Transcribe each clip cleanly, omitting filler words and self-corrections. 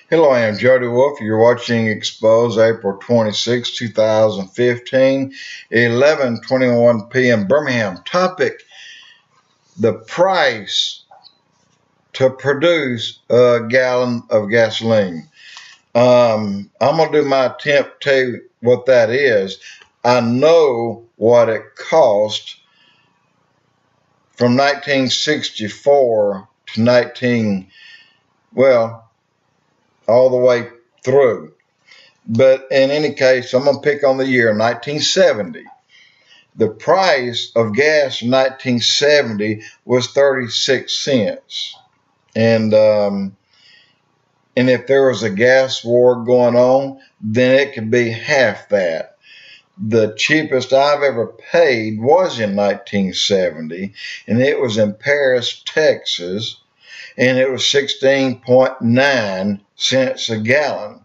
Hello, I am Jody Wolf. You're watching Expoz, April 26, 2015, 11:21 p.m. Birmingham. Topic: the price to produce a gallon of gasoline. I'm going to do my attempt to tell you what that is. I know what it cost from 1964 to all the way through. But in any case, I'm going to pick on the year 1970. The price of gas in 1970 was 36 cents. And if there was a gas war going on, then it could be half that. The cheapest I've ever paid was in 1970, and it was in Paris, Texas, and it was 16.9 cents a gallon.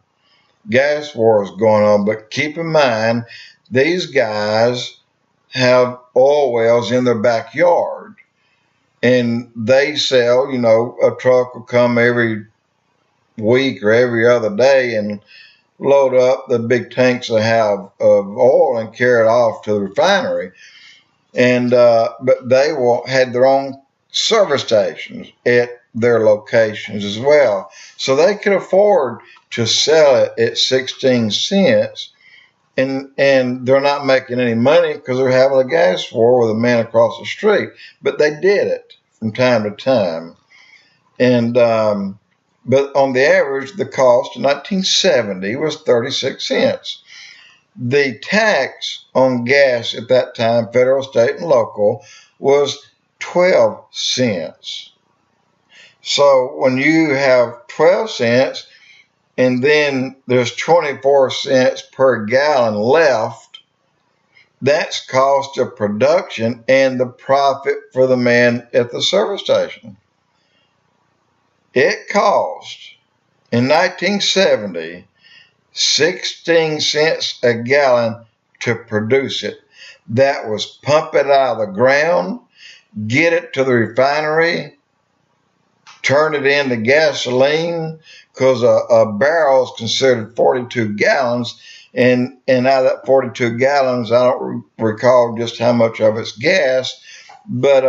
Gas war is going on, but keep in mind, these guys have oil wells in their backyard, and they sell, a truck will come every week or every other day and load up the big tanks they have of oil and carry it off to the refinery. And but they will had their own service stations at their locations as well, so they could afford to sell it at 16 cents, and they're not making any money because they're having a gas war with a man across the street. But they did it from time to time, and but on the average, the cost in 1970 was 36 cents. The tax on gas at that time, federal, state, and local, was 12 cents. So when you have 12 cents and then there's 24 cents per gallon left, that's cost of production and the profit for the man at the service station. It cost in 1970 16 cents a gallon to produce it. That was pump it out of the ground, get it to the refinery, turn it into gasoline, because a barrel is considered 42 gallons, and out of that 42 gallons, I don't recall just how much of it's gas, but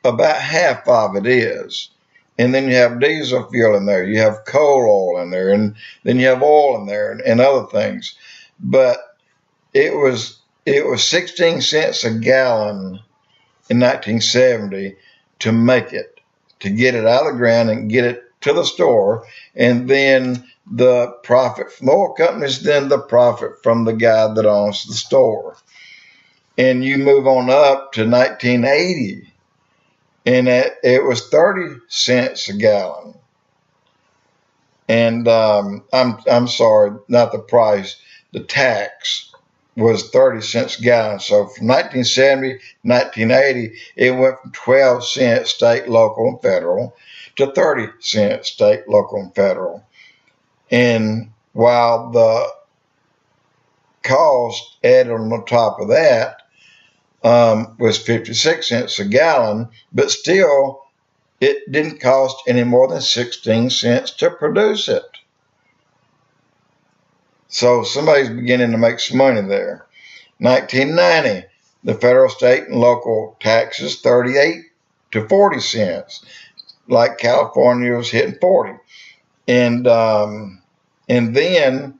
about half of it is. And then you have diesel fuel in there, you have coal oil in there, and then you have oil in there and other things. But it was 16 cents a gallon in 1970 to make it, to get it out of the ground and get it to the store, and then the profit from the oil companies, then the profit from the guy that owns the store. And you move on up to 1980, and it was 30 cents a gallon. And I'm sorry, not the price, the tax was 30 cents a gallon. So from 1970 to 1980, it went from 12 cents state, local, and federal to 30 cents state, local, and federal. And while the cost added on the top of that was 56 cents a gallon, but still it didn't cost any more than 16 cents to produce it. So somebody's beginning to make some money there. 1990, the federal, state, and local taxes 38 to 40 cents, like California was hitting 40. And then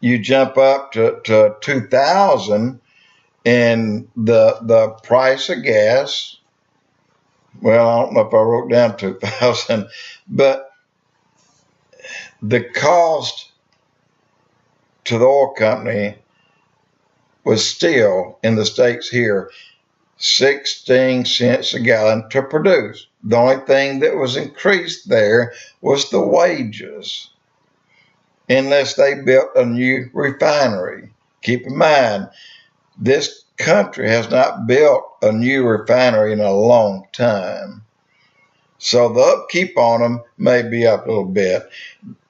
you jump up to 2000, and the price of gas, well, I don't know if I wrote down 2000, but the cost to the oil company was still, in the states here, 16 cents a gallon to produce. The only thing that was increased there was the wages, unless they built a new refinery. Keep in mind, this country has not built a new refinery in a long time. So the upkeep on them may be up a little bit.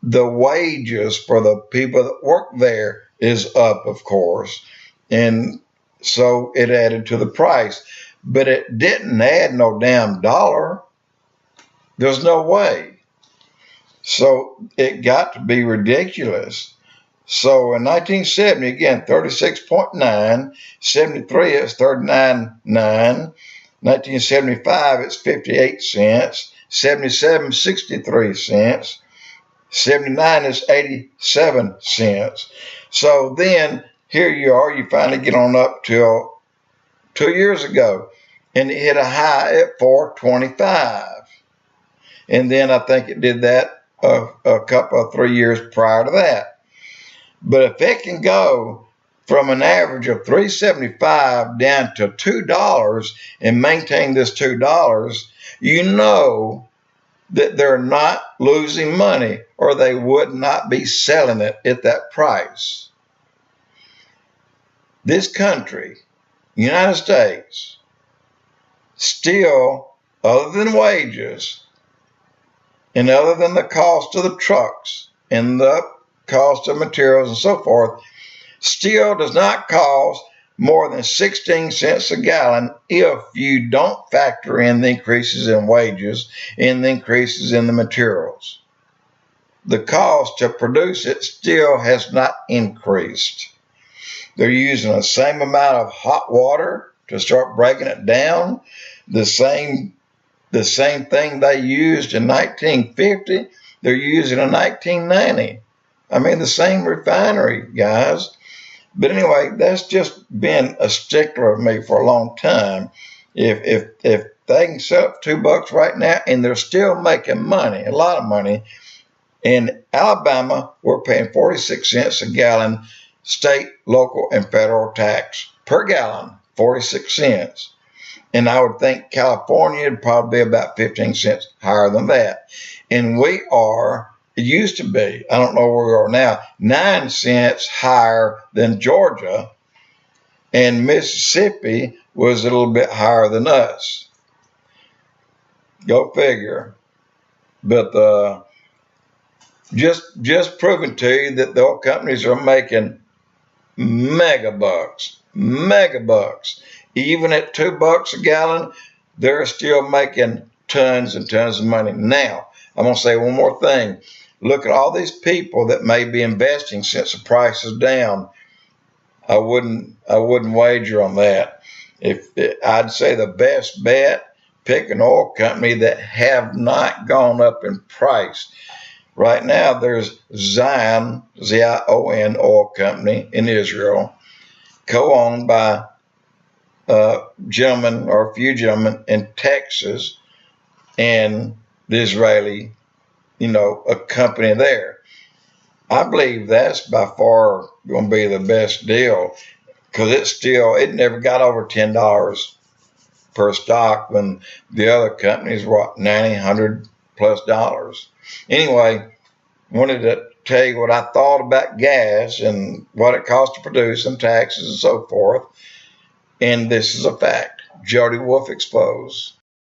The wages for the people that work there is up, of course. And so it added to the price. But it didn't add no damn dollar. There's no way. So it got to be ridiculous. So in 1970, again, 36.9, 73 it's 39.9, 1975 it's 58 cents, 77 63 cents, 79 is 87 cents. So then here you are, you finally get on up till 2 years ago, and it hit a high at 425. And then I think it did that a couple of 3 years prior to that. But if it can go from an average of $3.75 down to $2 and maintain this $2, you know that they're not losing money, or they would not be selling it at that price. This country, United States, still, other than wages and other than the cost of the trucks and the cost of materials and so forth, still does not cost more than 16 cents a gallon if you don't factor in the increases in wages and the increases in the materials. The cost to produce it still has not increased. They're using the same amount of hot water to start breaking it down. The same thing they used in 1950, they're using in 1990. I mean, the same refinery, guys. But anyway, that's just been a stickler of me for a long time. If they can sell up $2 right now and they're still making money, a lot of money, in Alabama, we're paying 46 cents a gallon, state, local, and federal tax per gallon, 46 cents. And I would think California would probably be about 15 cents higher than that. And we are, it used to be, I don't know where we are now, 9 cents higher than Georgia, and Mississippi was a little bit higher than us. Go figure. But just proving to you that the oil companies are making mega bucks. Even at $2 a gallon, they're still making tons and tons of money. Now, I'm going to say one more thing. Look at all these people that may be investing since the price is down. I wouldn't wager on that. I'd say the best bet, pick an oil company that have not gone up in price. Right now, there's Zion, Z-I-O-N oil company in Israel, co-owned by a gentleman or a few gentlemen in Texas and the Israeli, a company there. I believe that's by far going to be the best deal, because it never got over $10 per stock when the other companies were $90, $100+ Anyway, wanted to tell you what I thought about gas and what it costs to produce and taxes and so forth. And this is a fact. Jody Wolf Expoz.